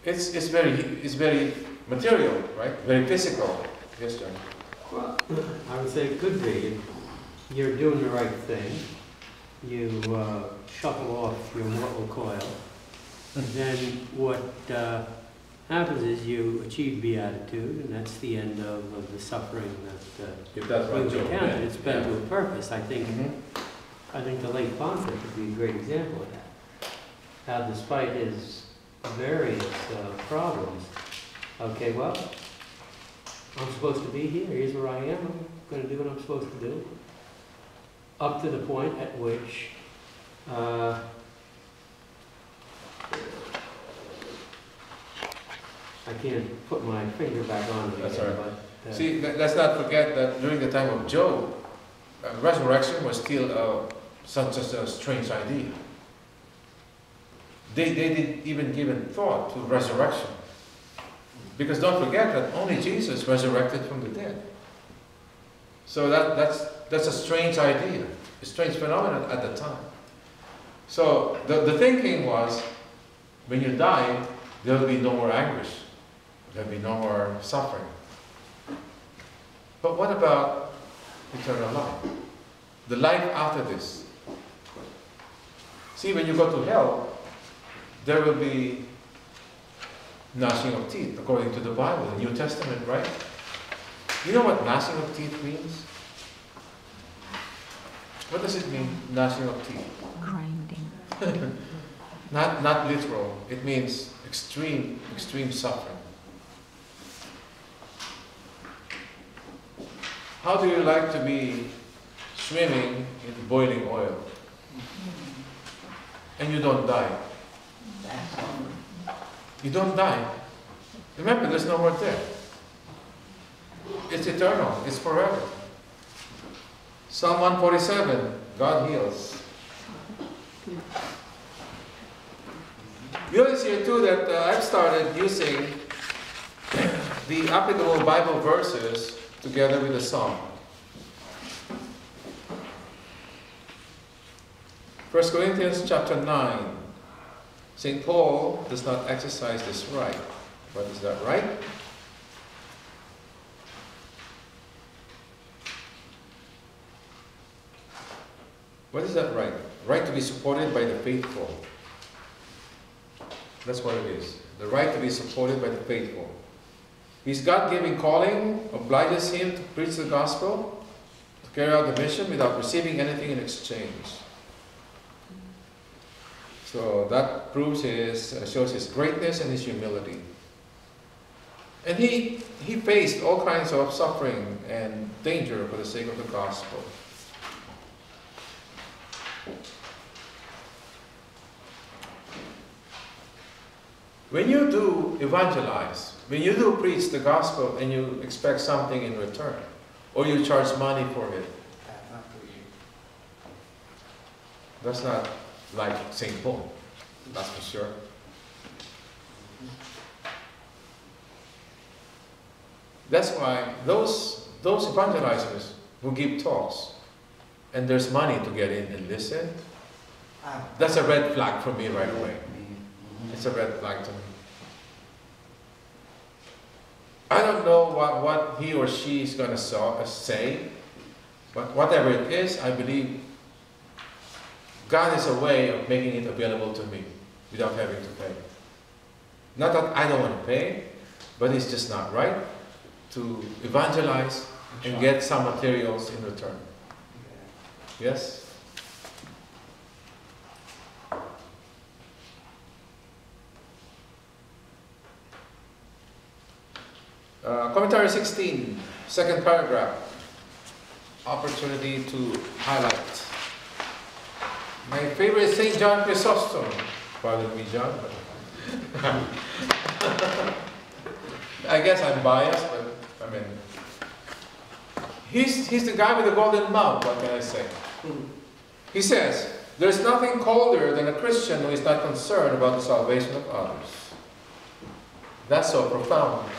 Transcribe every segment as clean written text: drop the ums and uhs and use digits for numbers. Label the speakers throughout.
Speaker 1: It's very material, right? Very physical. Yes, John.
Speaker 2: Well, I would say it could be. You're doing the right thing. You shuffle off your mortal coil. And then what happens is you achieve beatitude, and that's the end of the suffering that
Speaker 1: If that's right,
Speaker 2: you
Speaker 1: Joe.
Speaker 2: encounter.
Speaker 1: Yeah.
Speaker 2: It's been
Speaker 1: Yeah.
Speaker 2: to a purpose. I think
Speaker 1: Mm-hmm.
Speaker 2: I think the late Pontiff would be a great example of that. How despite his various problems, okay, well, I'm supposed to be here. Here's where I am. I'm going to do what I'm supposed to do. Up to the point at which I can't put my finger back on it.
Speaker 1: That's
Speaker 2: again,
Speaker 1: right.
Speaker 2: but,
Speaker 1: See, let's not forget that during the time of Job, resurrection was still such a strange idea. They didn't even give a thought to resurrection. Because don't forget that only Jesus resurrected from the dead. So that's a strange idea, a strange phenomenon at the time. So the thinking was, when you die, there will be no more anguish. There will be no more suffering. But what about eternal life? The life after this. See, when you go to hell, there will be gnashing of teeth, according to the Bible, the New Testament, right? You know what gnashing of teeth means? What does it mean, gnashing of teeth?
Speaker 3: Grinding.
Speaker 1: Not literal. It means extreme suffering. How do you like to be swimming in boiling oil and you don't die? You don't die. Remember, there's no more death. It's eternal. It's forever. Psalm 147, God heals. You notice here too that I've started using the applicable Bible verses together with the song. 1 Corinthians chapter 9. St. Paul does not exercise this right. What is that right? What is that right? Right to be supported by the faithful. That's what it is. The right to be supported by the faithful. His God-given calling obliges him to preach the gospel, to carry out the mission without receiving anything in exchange. So that proves shows his greatness and his humility. And he faced all kinds of suffering and danger for the sake of the gospel. When you do evangelize, when you do preach the gospel and you expect something in return, or you charge money for it, that's not like St. Paul, that's for sure. That's why those evangelizers who give talks and there's money to get in and listen, that's a red flag for me right away. It's a red flag to me. I don't know what he or she is going to say, but whatever it is, I believe God is a way of making it available to me without having to pay. Not that I don't want to pay, but it's just not right to evangelize and get some materials in return. Yes? Commentary 16, second paragraph. Opportunity to highlight. My favorite is St. John Chrysostom. Pardon me, John. I guess I'm biased, but I mean, he's the guy with the golden mouth, what can I say? He says, there's nothing colder than a Christian who is not concerned about the salvation of others. That's so profound.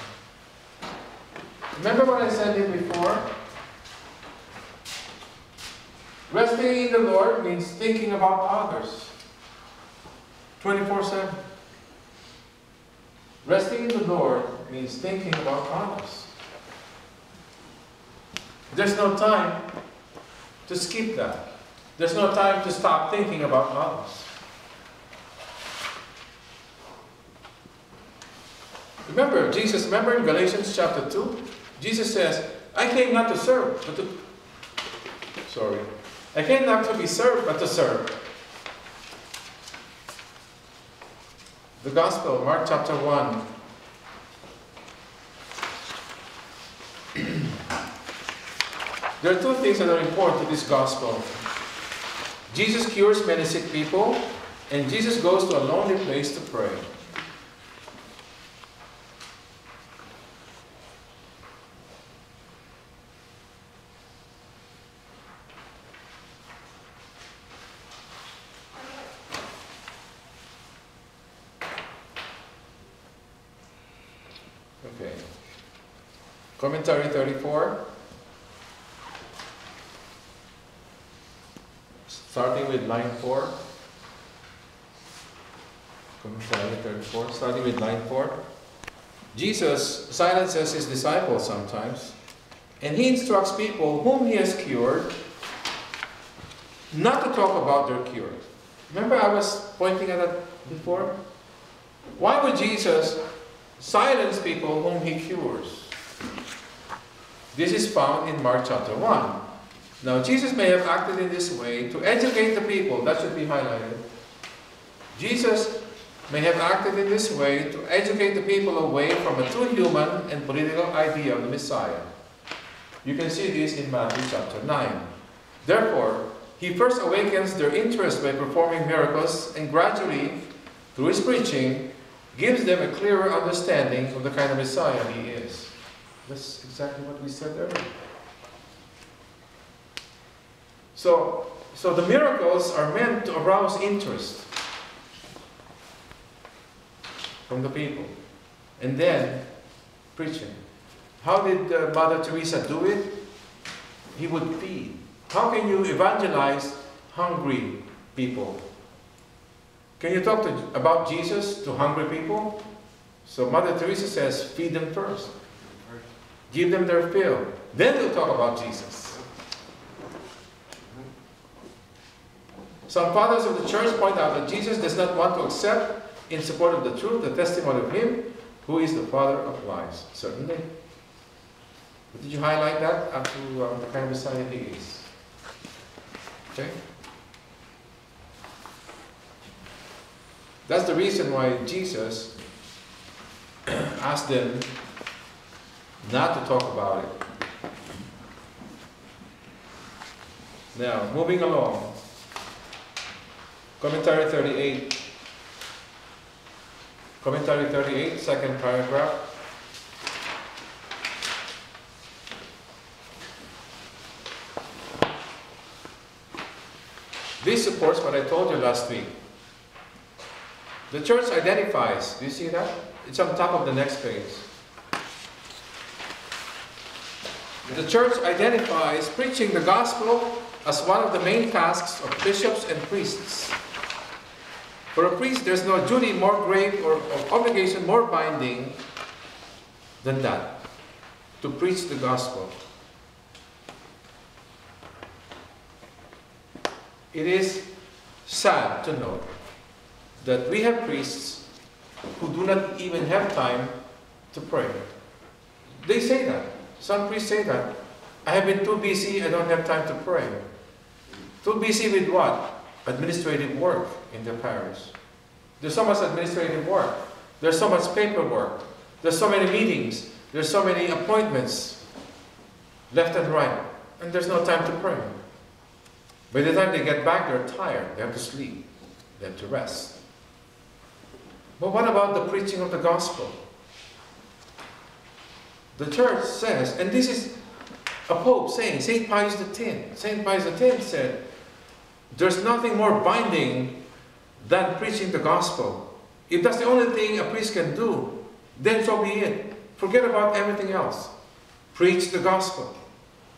Speaker 1: Remember what I said here before? Resting in the Lord means thinking about others 24/7. Resting in the Lord means thinking about others. There's no time to skip that. There's no time to stop thinking about others. Remember in Galatians chapter 2, Jesus says, I came not to serve, but to... I came not to be served, but to serve. The Gospel, Mark chapter 1. There are two things that are important to this Gospel. Jesus cures many sick people, and Jesus goes to a lonely place to pray. Okay. Commentary 34. Starting with line 4. Commentary 34. Starting with line 4. Jesus silences his disciples sometimes, and he instructs people whom he has cured not to talk about their cure. Remember I was pointing at that before? Why would Jesus silence people whom he cures? This is found in Mark chapter 1. Now, Jesus may have acted in this way to educate the people. That should be highlighted. Jesus may have acted in this way to educate the people away from a too human and political idea of the Messiah. You can see this in Matthew chapter 9. Therefore, he first awakens their interest by performing miracles, and gradually, through his preaching, gives them a clearer understanding of the kind of Messiah he is. That's exactly what we said earlier. So the miracles are meant to arouse interest from the people. And then, preaching. How did Mother Teresa do it? He would feed. How can you evangelize hungry people? Can you talk about Jesus to hungry people? So Mother Teresa says, feed them first. Give them their fill. Then they'll talk about Jesus. Some fathers of the church point out that Jesus does not want to accept, in support of the truth, the testimony of him who is the father of lies. Certainly. But did you highlight that up to the kind of Messiah he is? Okay? That's the reason why Jesus asked them not to talk about it. Now, moving along. Commentary 38. Commentary 38, second paragraph. This supports what I told you last week. The church identifies, do you see that? It's on top of the next page. The church identifies preaching the gospel as one of the main tasks of bishops and priests. For a priest, there's no duty more grave or obligation more binding than that, to preach the gospel. It is sad to note that we have priests who do not even have time to pray. They say that. Some priests say that. I have been too busy, I don't have time to pray. Too busy with what? Administrative work in the parish. There's so much administrative work. There's so much paperwork. There's so many meetings. There's so many appointments left and right. And there's no time to pray. By the time they get back, they're tired. They have to sleep. They have to rest. But what about the preaching of the gospel? The church says, and this is a pope saying, St. Pius X. St. Pius X said, there's nothing more binding than preaching the gospel. If that's the only thing a priest can do, then so be it. Forget about everything else. Preach the gospel.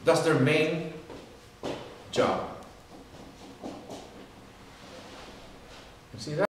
Speaker 1: That's their main job. You see that?